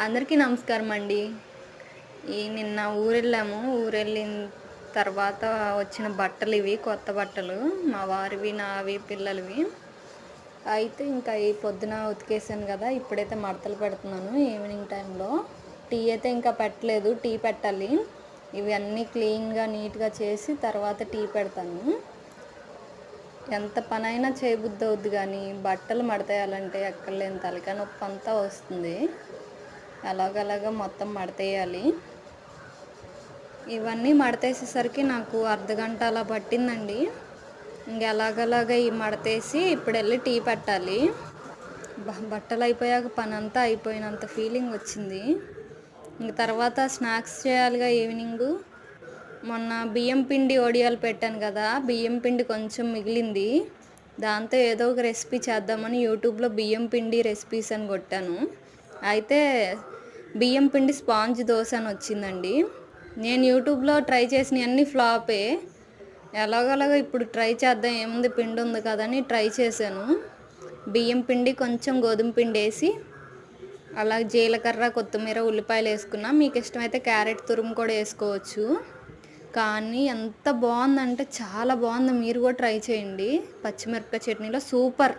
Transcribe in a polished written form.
అందరికీ నమస్కారం అండి. నిన్న ఊరెళ్ళాము. ఊరెళ్ళిన తర్వాత వచ్చిన బట్టలు ఇవి కొత్త బట్టలు. మా వారివి, నావి, పిల్లలవి. అయితే ఇంకా ఈ పొద్దున ఉతికేసాను కదా, ఇప్పుడైతే మడతలు పెడుతున్నాను ఈవినింగ్ టైంలో. టీ అయితే ఇంకా పెట్టలేదు, టీ పెట్టాలి. ఇవి అన్నీ క్లీన్గా నీట్గా చేసి తర్వాత టీ పెడతాను. ఎంత పనైనా చేయబుద్ధి అవుద్ది కానీ బట్టలు మడతేయాలంటే ఎక్కడలేని తలకాయ నొప్పి అంతా వస్తుంది. అలాగలాగా మొత్తం మడతేయాలి. ఇవన్నీ మడతేసేసరికి నాకు అర్ధగంట అలా పట్టిందండి. ఎలాగలాగా ఈ మడతేసి ఇప్పుడు వెళ్ళి టీ పెట్టాలి. బట్టలు అయిపోయాక పని అంతా అయిపోయినంత ఫీలింగ్ వచ్చింది. ఇంక తర్వాత స్నాక్స్ చేయాలిగా ఈవినింగు. మొన్న బియ్యం పిండి వడియాలు పెట్టాను కదా, బియ్యం పిండి కొంచెం మిగిలింది. దాంతో ఏదో ఒక రెసిపీ చేద్దామని యూట్యూబ్లో బియ్యం పిండి రెసిపీస్ అని కొట్టాను. అయితే బియ్యం పిండి స్పాంజ్ దోశ అని వచ్చిందండి. నేను యూట్యూబ్లో ట్రై చేసినవన్నీ ఫ్లాపే. ఎలాగోలాగా ఇప్పుడు ట్రై చేద్దాం, ఏముంది పిండి ఉంది కదని ట్రై చేశాను. బియ్యం పిండి కొంచెం గోధుమ పిండి వేసి అలాగే జీలకర్ర, కొత్తిమీర, ఉల్లిపాయలు వేసుకున్నా. మీకు ఇష్టమైతే క్యారెట్ తురుము కూడా వేసుకోవచ్చు. కానీ ఎంత బాగుందంటే చాలా బాగుంది. మీరు కూడా ట్రై చేయండి. పచ్చిమిరపకాయ చట్నీలో సూపర్.